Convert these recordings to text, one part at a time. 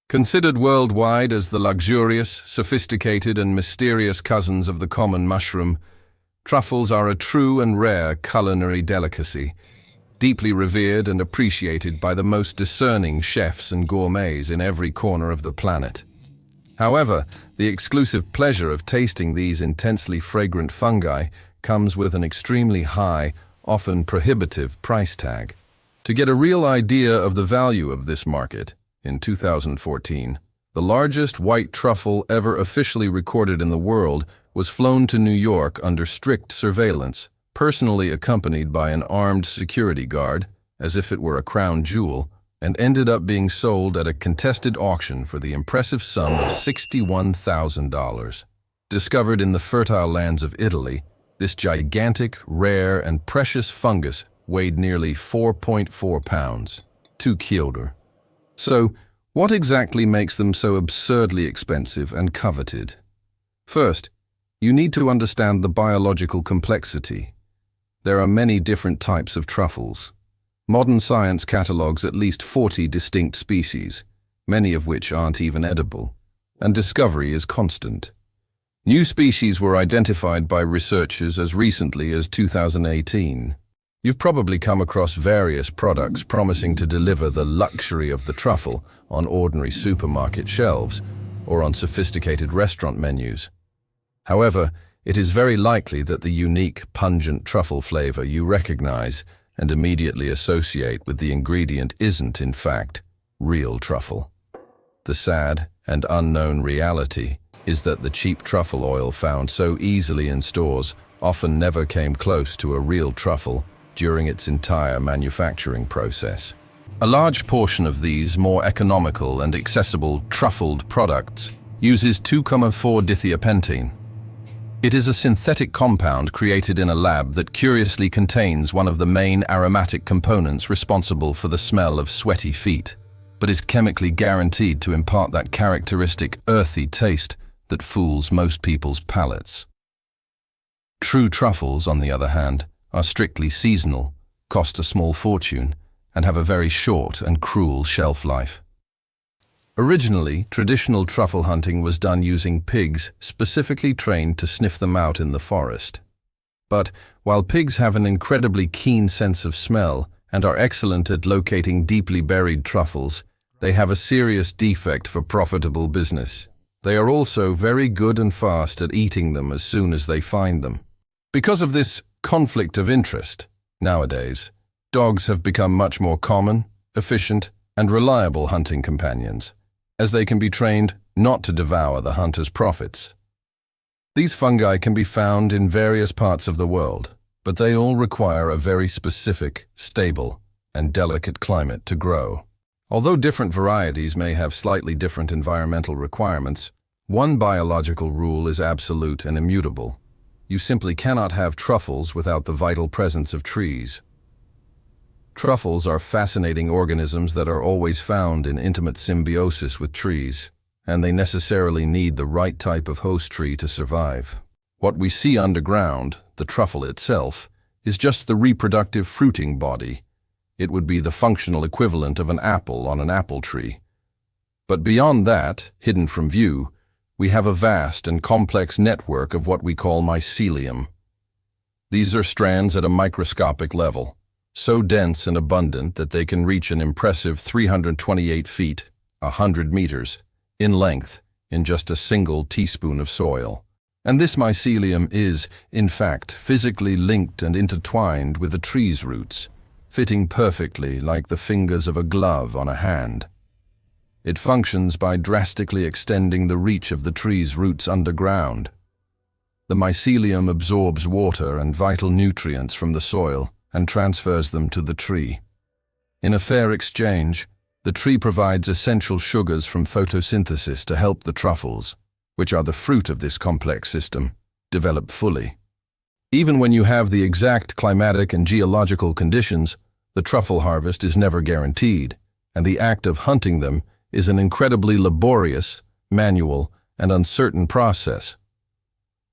Considered worldwide as the luxurious, sophisticated and mysterious cousins of the common mushroom, truffles are a true and rare culinary delicacy, deeply revered and appreciated by the most discerning chefs and gourmets in every corner of the planet. However, the exclusive pleasure of tasting these intensely fragrant fungi comes with an extremely high, often prohibitive price tag. To get a real idea of the value of this market, in 2014, the largest white truffle ever officially recorded in the world was flown to New York under strict surveillance, personally accompanied by an armed security guard, as if it were a crown jewel, and ended up being sold at a contested auction for the impressive sum of $61,000. Discovered in the fertile lands of Italy, this gigantic, rare, and precious fungus weighed nearly 4.4 pounds, 2 kg. So, what exactly makes them so absurdly expensive and coveted? First, you need to understand the biological complexity. There are many different types of truffles. Modern science catalogues at least 40 distinct species, many of which aren't even edible, and discovery is constant. New species were identified by researchers as recently as 2018. You've probably come across various products promising to deliver the luxury of the truffle on ordinary supermarket shelves or on sophisticated restaurant menus. However, it is very likely that the unique, pungent truffle flavor you recognize and immediately associate with the ingredient isn't, in fact, real truffle. The sad and unknown reality is that the cheap truffle oil found so easily in stores often never came close to a real truffle during its entire manufacturing process. A large portion of these more economical and accessible truffled products uses 2,4-dithiopentate. It is a synthetic compound created in a lab that curiously contains one of the main aromatic components responsible for the smell of sweaty feet, but is chemically guaranteed to impart that characteristic earthy taste that fools most people's palates. True truffles, on the other hand, are strictly seasonal, cost a small fortune, and have a very short and cruel shelf life. Originally, traditional truffle hunting was done using pigs specifically trained to sniff them out in the forest. But while pigs have an incredibly keen sense of smell and are excellent at locating deeply buried truffles, they have a serious defect for profitable business. They are also very good and fast at eating them as soon as they find them. Because of this conflict of interest, nowadays, dogs have become much more common, efficient, and reliable hunting companions, as they can be trained not to devour the hunter's profits. These fungi can be found in various parts of the world, but they all require a very specific, stable, and delicate climate to grow. Although different varieties may have slightly different environmental requirements, one biological rule is absolute and immutable. You simply cannot have truffles without the vital presence of trees. Truffles are fascinating organisms that are always found in intimate symbiosis with trees, and they necessarily need the right type of host tree to survive. What we see underground, the truffle itself, is just the reproductive fruiting body. It would be the functional equivalent of an apple on an apple tree. But beyond that, hidden from view, we have a vast and complex network of what we call mycelium. These are strands at a microscopic level, so dense and abundant that they can reach an impressive 328 feet, 100 meters, in length in just a single teaspoon of soil. And this mycelium is, in fact, physically linked and intertwined with the tree's roots, fitting perfectly like the fingers of a glove on a hand. It functions by drastically extending the reach of the tree's roots underground. The mycelium absorbs water and vital nutrients from the soil and transfers them to the tree. In a fair exchange, the tree provides essential sugars from photosynthesis to help the truffles, which are the fruit of this complex system, develop fully. Even when you have the exact climatic and geological conditions, the truffle harvest is never guaranteed, and the act of hunting them is an incredibly laborious, manual, and uncertain process.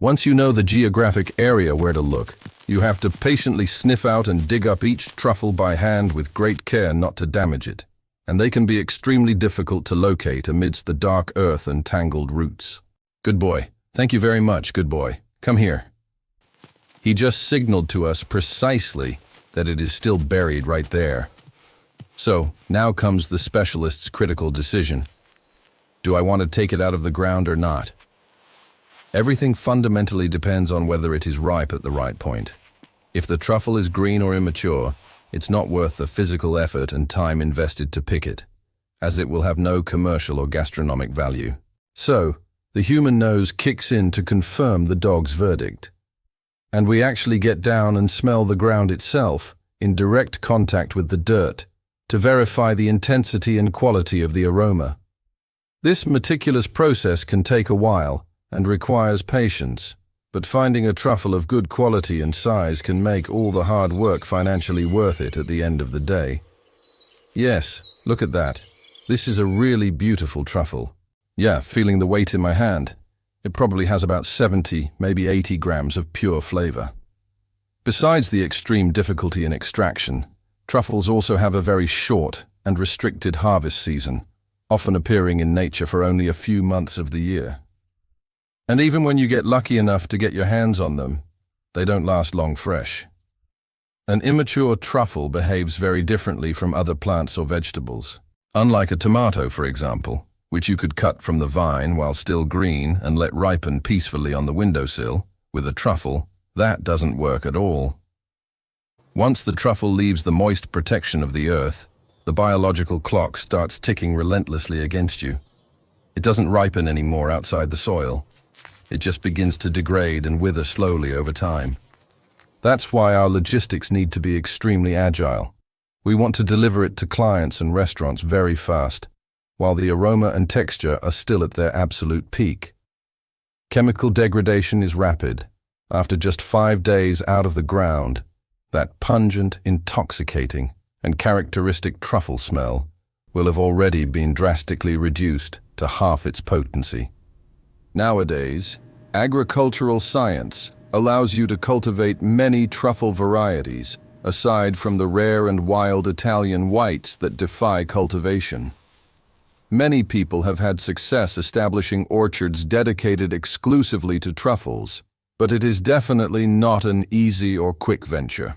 Once you know the geographic area where to look, you have to patiently sniff out and dig up each truffle by hand with great care not to damage it. and they can be extremely difficult to locate amidst the dark earth and tangled roots. Good boy. Thank you very much, good boy. Come here. He just signaled to us precisely that it is still buried right there. So, now comes the specialist's critical decision. Do I want to take it out of the ground or not? Everything fundamentally depends on whether it is ripe at the right point. If the truffle is green or immature, it's not worth the physical effort and time invested to pick it, as it will have no commercial or gastronomic value. So, the human nose kicks in to confirm the dog's verdict. And we actually get down and smell the ground itself, in direct contact with the dirt, to verify the intensity and quality of the aroma. This meticulous process can take a while and requires patience, but finding a truffle of good quality and size can make all the hard work financially worth it at the end of the day. Yes, look at that. This is a really beautiful truffle. Yeah, feeling the weight in my hand. It probably has about 70, maybe 80 grams of pure flavor. Besides the extreme difficulty in extraction, truffles also have a very short and restricted harvest season, often appearing in nature for only a few months of the year. And even when you get lucky enough to get your hands on them, they don't last long fresh. An immature truffle behaves very differently from other plants or vegetables. Unlike a tomato, for example, which you could cut from the vine while still green and let ripen peacefully on the windowsill, with a truffle, that doesn't work at all. Once the truffle leaves the moist protection of the earth, the biological clock starts ticking relentlessly against you. It doesn't ripen anymore outside the soil. It just begins to degrade and wither slowly over time. That's why our logistics need to be extremely agile. We want to deliver it to clients and restaurants very fast, while the aroma and texture are still at their absolute peak. Chemical degradation is rapid. After just 5 days out of the ground, that pungent, intoxicating, and characteristic truffle smell will have already been drastically reduced to half its potency. Nowadays, agricultural science allows you to cultivate many truffle varieties, aside from the rare and wild Italian whites that defy cultivation. Many people have had success establishing orchards dedicated exclusively to truffles, but it is definitely not an easy or quick venture.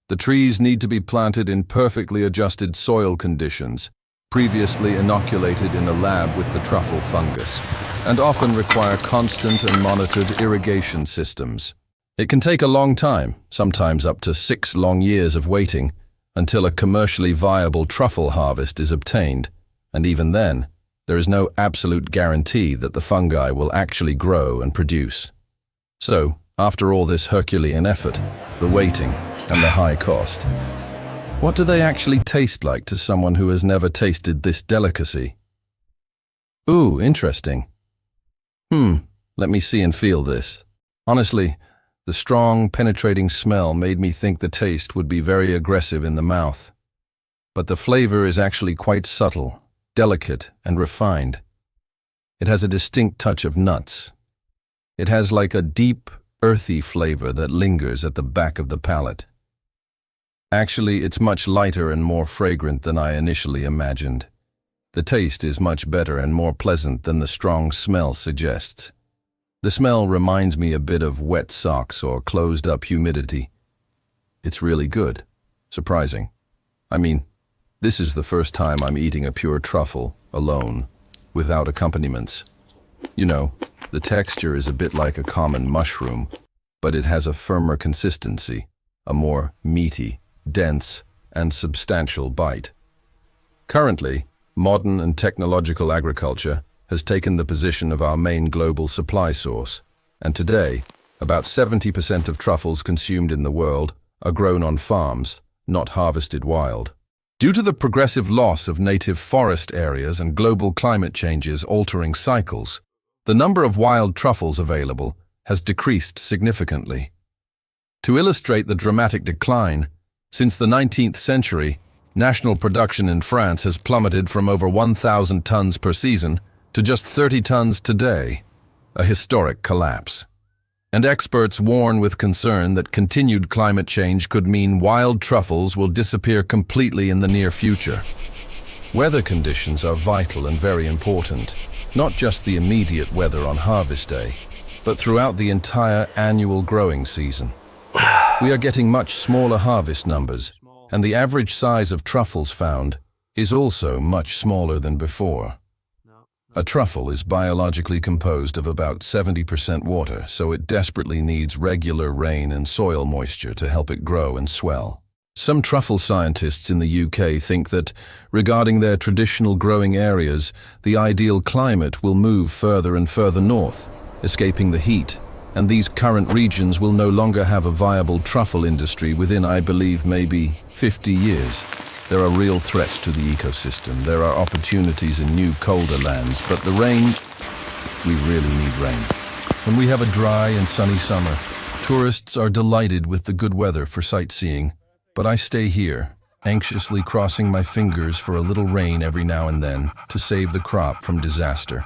The trees need to be planted in perfectly adjusted soil conditions, previously inoculated in a lab with the truffle fungus, and often require constant and monitored irrigation systems. It can take a long time, sometimes up to 6 long years of waiting, until a commercially viable truffle harvest is obtained, and even then, there is no absolute guarantee that the fungi will actually grow and produce. So, after all this Herculean effort, the waiting, and the high cost, what do they actually taste like to someone who has never tasted this delicacy? Ooh, interesting. Let me see and feel this. Honestly, the strong, penetrating smell made me think the taste would be very aggressive in the mouth. But the flavor is actually quite subtle, delicate, and refined. It has a distinct touch of nuts. It has like a deep, earthy flavor that lingers at the back of the palate. Actually, it's much lighter and more fragrant than I initially imagined. The taste is much better and more pleasant than the strong smell suggests. The smell reminds me a bit of wet socks or closed-up humidity. It's really good. Surprising. I mean, this is the first time I'm eating a pure truffle, alone, without accompaniments. You know, the texture is a bit like a common mushroom, but it has a firmer consistency, a more meaty, dense, and substantial bite. Currently, modern and technological agriculture has taken the position of our main global supply source, and today, about 70% of truffles consumed in the world are grown on farms, not harvested wild. Due to the progressive loss of native forest areas and global climate changes altering cycles, the number of wild truffles available has decreased significantly. To illustrate the dramatic decline, since the 19th century, national production in France has plummeted from over 1,000 tons per season to just 30 tons today, a historic collapse. And experts warn with concern that continued climate change could mean wild truffles will disappear completely in the near future. Weather conditions are vital and very important, not just the immediate weather on harvest day, but throughout the entire annual growing season. We are getting much smaller harvest numbers, and the average size of truffles found is also much smaller than before. A truffle is biologically composed of about 70% water, so it desperately needs regular rain and soil moisture to help it grow and swell. Some truffle scientists in the UK think that, regarding their traditional growing areas, the ideal climate will move further and further north, escaping the heat, and these current regions will no longer have a viable truffle industry within, I believe, maybe 50 years. There are real threats to the ecosystem. There are opportunities in new, colder lands, but the rain, we really need rain. When we have a dry and sunny summer, tourists are delighted with the good weather for sightseeing, but I stay here, anxiously crossing my fingers for a little rain every now and then to save the crop from disaster.